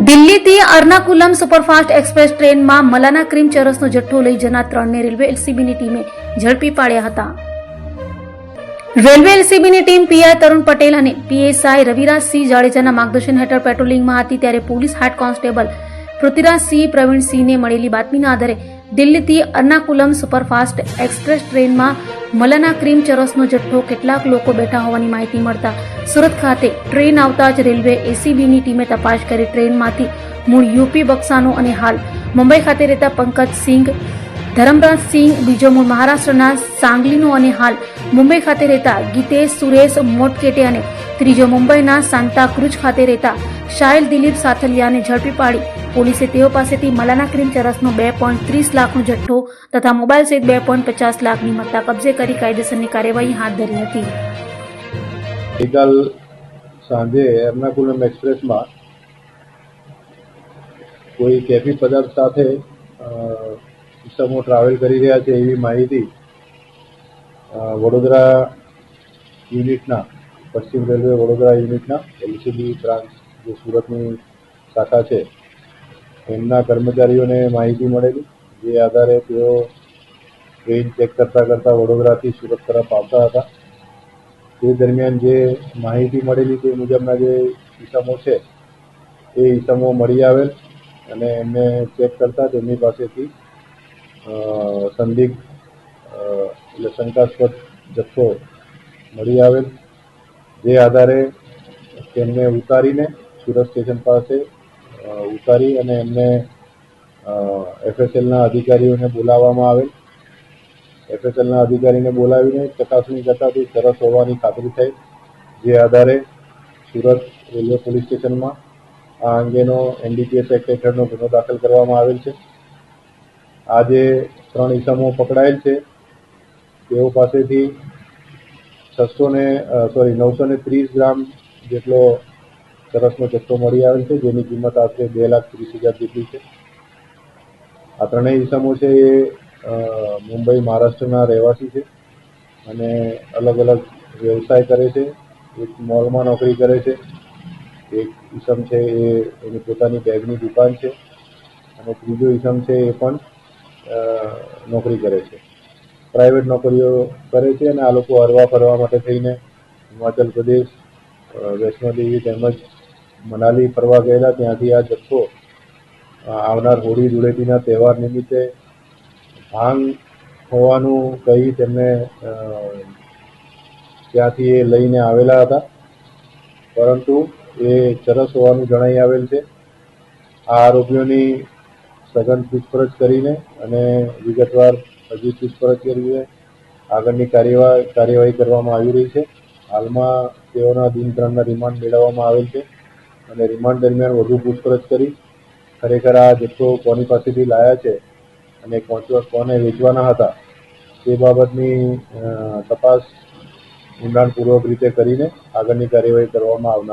દિલ્હીથી Ernakulam superfast express ટ્રેનમાં મલાના cream ચરસનો જથ્થો લઈ જનાર 3ને રેલવે એલસીબીની ટીમે ઝડપી પાડ્યા હતા. રેલવે એલસીબીની ટીમ પીઆઈ તરુણ પટેલ અને પીએસઆઈ રવિરાજસિંહ જાડેજાના માર્ગદર્શન હેઠળ પેટ્રોલિંગમાં હતી ત્યારે પોલીસ હેડ કોન્સ્ટેબલ પૃથ્વીરાજસિંહ પ્રવીણસિંહને મળેલી બાતમીના આધારે દિલ્હીથી અર્નાકુલમ સુપરફાસ્ટ એક્સપ્રેસ ટ્રેનમાં મલાના ક્રીમ ચરસનો જથ્થો કેટલાક લોકો બેઠા હોવાની માહિતી મળતા સુરત ખાતે ટ્રેન આવતા જ રેલવે એસીબીની ટીમે તપાસ કરી ટ્રેનમાંથી મૂળ યુપી બક્સાનો અને હાલ મુંબઈ ખાતે રહેતા પંકજસિંહ ધરમરાજસિંહ, બીજો મૂળ મહારાષ્ટ્રના સાંગલીનો અને હાલ મુંબઈ ખાતે રહેતા ગીતેશ સુરેશ મોટકેટે અને ત્રીજો મુંબઈના સાંતાક્રુઝ ખાતે રહેતા શાહિલ દિલીપ સાથલિયાને ઝડપી પાડી પોલીસે તેઓ પાસેથી મલાના ક્રીમ ચરસનો 2.30 લાખનો જથ્થો તથા મોબાઈલ સહિત 2.50 લાખની મત્તા કબજે કરી કાયદેસરની કાર્યવાહી હાથ ધરી હતી. ગઈકાલ સાંજે એર્નાકુલમ એક્સપ્રેસમાં કોઈ કેફી પદાર્થ સાથે ઇસમો ટ્રાવેલ કરી રહ્યા છે એવી માહિતી વડોદરા યુનિટના પશ્ચિમ રેલવે વડોદરા યુનિટના એલસીબી બ્રાન્ચ જે સુરતની શાખા છે એમના કર્મચારીઓને માહિતી મળેલી, જે આધારે તેઓ ટ્રેન ચેક કરતા વડોદરાથી સુરત તરફ આવતા હતા. તે દરમિયાન જે માહિતી મળેલી તે મુજબના જે ઇસમો છે એ ઇસમો મળી આવેલ અને એમને ચેક કરતા તેમની પાસેથી સંદિગ્ધ એટલે શંકાસ્પદ જથ્થો મળી આવેલ, જે આધારે તેમને ઉતારીને સુરત સ્ટેશન પાસે ઉતારી અને એમને એફએસએલના અધિકારીઓને બોલાવવામાં આવેલ. એફએસએલના અધિકારીને બોલાવીને ચકાસણી કરતા તે ચરસ હોવાની ખાતરી થઈ, જે આધારે સુરત રેલવે પોલીસ સ્ટેશનમાં આ અંગેનો એનડીપીએસ એક્ટ હેઠળનો ગુનો દાખલ કરવામાં આવેલ છે. આ જે 3 ઇસમો પકડાયેલ છે તેઓ પાસેથી 930 ગ્રામ જેટલો ચરસનો જથ્થો મળી આવેલ છે, જેની કિંમત આશરે 2,30,000 જેટલી છે. આ 3 ઇસમો છે એ મુંબઈ મહારાષ્ટ્રના રહેવાસી છે અને અલગ અલગ વ્યવસાય કરે છે. એક મોલમાં નોકરી કરે છે, એક ઇસમ છે એ એની પોતાની બેગની દુકાન છે અને ત્રીજો ઇસમ છે એ પણ નોકરી કરે છે, પ્રાઇવેટ નોકરીઓ કરે છે અને આ લોકો હરવા ફરવા માટે થઈને હિમાચલ પ્રદેશ, વૈષ્ણોદેવી તેમજ મનાલી ફરવા ગયેલા. ત્યાંથી આ જથ્થો આવનાર હોળી ધૂળેટીના તહેવાર નિમિત્તે ભાંગ હોવાનું કહી તેમને ત્યાંથી એ લઈને આવેલા હતા, પરંતુ એ ચરસ હોવાનું જણાઈ આવેલ છે. આ આરોપીઓની સઘન પૂછપરછ કરીને અને વિગતવાર હજી પૂછપરછ કરીને આગળની કાર્યવાહી કરવામાં આવી રહી છે. હાલમાં તેઓના દિન 3ના રિમાન્ડ મેળવવામાં આવેલ છે અને રિમાન્ડ દરમિયાન વધુ પૂછપરછ કરી ખરેખર આ જથ્થો કોની પાસેથી લાયા છે અને કોને વેચવાના હતા તે બાબતની તપાસ ઊંડાણપૂર્વક રીતે કરીને આગળની કાર્યવાહી કરવામાં આવનાર